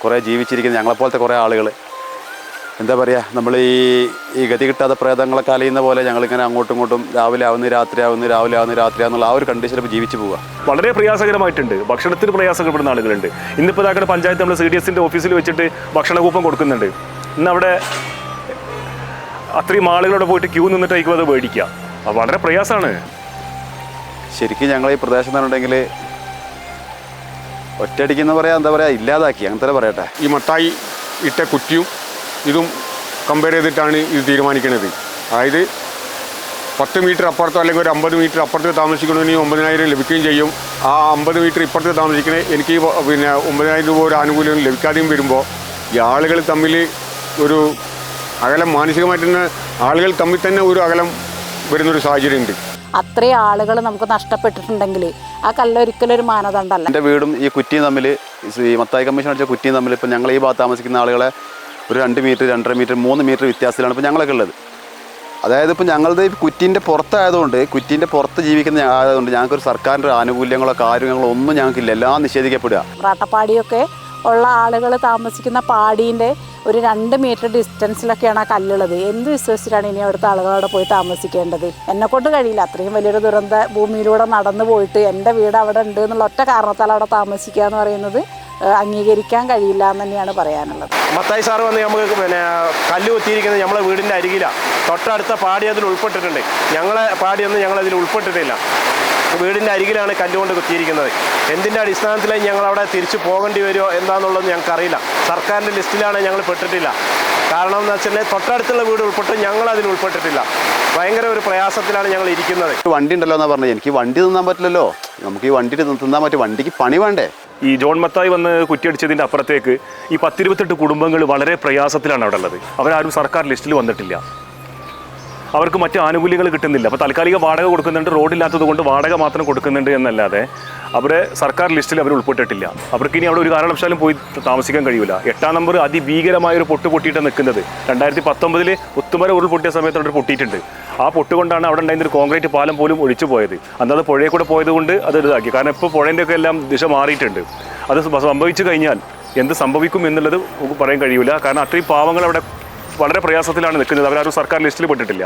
കുറേ ജീവിച്ചിരിക്കുന്ന ഞങ്ങളെപ്പോലത്തെ കുറേ ആളുകൾ എന്താ പറയുക, നമ്മൾ ഈ ഗതി കിട്ടാത്ത പ്രേതങ്ങളൊക്കെ അലയുന്ന പോലെ ഞങ്ങളിങ്ങനെ അങ്ങോട്ടും ഇങ്ങോട്ടും രാവിലെ ആവുന്നു രാത്രിയാവുന്നു, രാവിലെ ആവുന്നു രാത്രിയാവുന്നുള്ള ആ ഒരു കണ്ടീഷനിൽ ജീവിച്ചു പോവുക. വളരെ പ്രയാസകരമായിട്ടുണ്ട്. ഭക്ഷണത്തിന് പ്രയാസപ്പെടുന്ന ആളുകളുണ്ട്. ഇന്നിപ്പോൾ ഇതാക്കുന്ന പഞ്ചായത്ത് നമ്മൾ CDSന്റെ ഓഫീസിൽ വെച്ചിട്ട് ഭക്ഷണകൂപ്പം കൊടുക്കുന്നുണ്ട്. ഇന്ന് അവിടെ അത്രയും ആളുകളോട് പോയിട്ട് ക്യൂ നിന്നിട്ടായിരിക്കും അത് മേടിക്കുക. അത് വളരെ പ്രയാസമാണ്. ശരിക്കും ഞങ്ങൾ ഈ പ്രദേശം എന്നുണ്ടെങ്കിൽ ഒറ്റയടിക്കുന്ന പറയാ എന്താ പറയുക ഇല്ലാതാക്കി അങ്ങനെ പറയട്ടെ. ഈ മത്തായി ഇട്ട കുറ്റിയും ഇതും കമ്പയർ ചെയ്തിട്ടാണ് ഇത് തീരുമാനിക്കുന്നത്. അതായത് 10 മീറ്റർ അപ്പുറത്തോ അല്ലെങ്കിൽ ഒരു 50 മീറ്റർ അപ്പുറത്ത് താമസിക്കണമെങ്കിൽ 9,000 ലഭിക്കുകയും ചെയ്യും. ആ 50 മീറ്റർ ഇപ്പുറത്ത് താമസിക്കണേ എനിക്ക് പിന്നെ 9,000 രൂപ ഒരു ആനുകൂല്യം ലഭിക്കാതെയും വരുമ്പോൾ ഈ ആളുകൾ തമ്മിൽ ഒരു അകലം, മാനസികമായിട്ട് തന്നെ ആളുകൾ തമ്മിൽ തന്നെ ഒരു അകലം വരുന്നൊരു സാഹചര്യമുണ്ട്. അത്രയും ആളുകൾ നമുക്ക് നഷ്ടപ്പെട്ടിട്ടുണ്ടെങ്കിൽ ആ കല്ലൊരിക്കലും ഒരു മാനദണ്ഡമല്ല. എൻ്റെ വീടും ഈ കുറ്റിയും തമ്മിൽ, ഈ മത്തായി കമ്മീഷൻ അടിച്ച കുറ്റിയും തമ്മിൽ ഇപ്പോൾ ഞങ്ങൾ ഈ ഭാഗത്ത് താമസിക്കുന്ന ആളുകളെ ഒരു 2 മീറ്റർ 2.5 മീറ്റർ 3 മീറ്റർ വ്യത്യാസത്തിലാണ് ഇപ്പോൾ ഞങ്ങളൊക്കെ ഉള്ളത്. അതായത് ഇപ്പോൾ ഞങ്ങളുടെ കുറ്റീൻ്റെ പുറത്തായതുകൊണ്ട്, കുറ്റീൻ്റെ പുറത്ത് ജീവിക്കുന്ന ആയതുകൊണ്ട് ഞങ്ങൾക്കൊരു സർക്കാരിൻ്റെ ആനുകൂല്യങ്ങളോ കാര്യങ്ങളോ ഒന്നും ഞങ്ങൾക്കില്ല. എല്ലാം നിഷേധിക്കപ്പെടുക. റാട്ടപ്പാടിയൊക്കെ ഉള്ള ആളുകൾ താമസിക്കുന്ന പാടീൻ്റെ ഒരു 2 മീറ്റർ ഡിസ്റ്റൻസിലൊക്കെയാണ് ആ കല്ലുള്ളത്. എന്ത് വിശ്വസിച്ചിട്ടാണ് ഇനി അവിടുത്തെ ആളുകളവിടെ പോയി താമസിക്കേണ്ടത്? എന്നെക്കൊണ്ട് കഴിയില്ല. അത്രയും വലിയൊരു ദുരന്ത ഭൂമിയിലൂടെ നടന്നു പോയിട്ട് എൻ്റെ വീട് അവിടെ ഉണ്ട് എന്നുള്ള ഒറ്റ കാരണത്താൽ അവിടെ താമസിക്കുക എന്ന് പറയുന്നത് അംഗീകരിക്കാൻ കഴിയില്ല എന്ന് തന്നെയാണ് പറയാനുള്ളത്. മത്തായി സാറ് വന്ന് നമുക്ക് കല്ല് കുത്തിയിരിക്കുന്നത് നമ്മളെ വീടിൻ്റെ അരികിലാണ്. തൊട്ടടുത്ത പാടി അതിൽ ഉൾപ്പെട്ടിട്ടുണ്ട്. ഞങ്ങളെ പാടിയൊന്നും ഞങ്ങളതിൽ ഉൾപ്പെട്ടിട്ടില്ല. വീടിൻ്റെ അരികിലാണ് കല്ലുകൊണ്ട് കുത്തിയിരിക്കുന്നത്. എന്തിൻ്റെ അടിസ്ഥാനത്തിലായി ഞങ്ങളവിടെ തിരിച്ചു പോകേണ്ടി വരുമോ എന്താണെന്നുള്ളത് ഞങ്ങൾക്കറിയില്ല. സർക്കാരിൻ്റെ ലിസ്റ്റിലാണ് ഞങ്ങൾ പെട്ടിട്ടില്ല. കാരണം എന്ന് വെച്ചാൽ തൊട്ടടുത്തുള്ള വീട് ഉൾപ്പെട്ട് ഞങ്ങളതിൽ ഉൾപ്പെട്ടിട്ടില്ല. ഭയങ്കര ഒരു പ്രയാസത്തിലാണ് ഞങ്ങൾ ഇരിക്കുന്നത്. വണ്ടി ഉണ്ടല്ലോ എന്നാ പറഞ്ഞത്. എനിക്ക് വണ്ടി തിന്നാൻ പറ്റില്ലല്ലോ. നമുക്ക് ഈ വണ്ടി തിന്നാൻ പറ്റും, വണ്ടിക്ക് പണി വേണ്ടേ? ഈ ജോൺ മത്തായി വന്ന് കുറ്റിയടിച്ചതിൻ്റെ അപ്പുറത്തേക്ക് ഈ 10-28 കുടുംബങ്ങൾ വളരെ പ്രയാസത്തിലാണ് അവിടെ ഉള്ളത്. അവരാരും സർക്കാർ ലിസ്റ്റിൽ വന്നിട്ടില്ല. അവർക്ക് മറ്റ് ആനുകൂല്യങ്ങൾ കിട്ടുന്നില്ല. അപ്പോൾ താൽക്കാലിക വാടക കൊടുക്കുന്നുണ്ട്, റോഡില്ലാത്തത് കൊണ്ട് വാടക മാത്രം കൊടുക്കുന്നുണ്ട് എന്നല്ലാതെ അവരെ സർക്കാർ ലിസ്റ്റിൽ അവർ ഉൾപ്പെട്ടിട്ടില്ല. അവർക്ക് ഇനി അവിടെ ഒരു കാരണവശാലും പോയി താമസിക്കാൻ കഴിയില്ല. 8-ാം നമ്പർ അതിഭീകരമായൊരു പൊട്ട് പൊട്ടിയിട്ടാണ് നിൽക്കുന്നത്. 2019 ഉത്തുമര ഉരുൾപൊട്ടിയ സമയത്ത് അവിടെ പൊട്ടിയിട്ടുണ്ട്. ആ പൊട്ടുകൊണ്ടാണ് അവിടെ ഉണ്ടായിരുന്ന ഒരു കോൺക്രീറ്റ് പാലം പോലും ഒഴിച്ചു പോയത്. അന്നത് പുഴയെ കൂടെ പോയത് കൊണ്ട് അത് ഇതാക്കി. കാരണം ഇപ്പോൾ പുഴേൻ്റെയൊക്കെ എല്ലാം ദിശ മാറിയിട്ടുണ്ട്. അത് സംഭവിച്ചു കഴിഞ്ഞാൽ എന്ത് സംഭവിക്കും എന്നുള്ളത് പറയാൻ കഴിയില്ല. കാരണം അത്രയും പാവങ്ങൾ അവിടെ വളരെ പ്രയാസത്തിലാണ് നിൽക്കുന്നത്. അവരാരും സർക്കാർ ലിസ്റ്റിൽ പെട്ടിട്ടില്ല.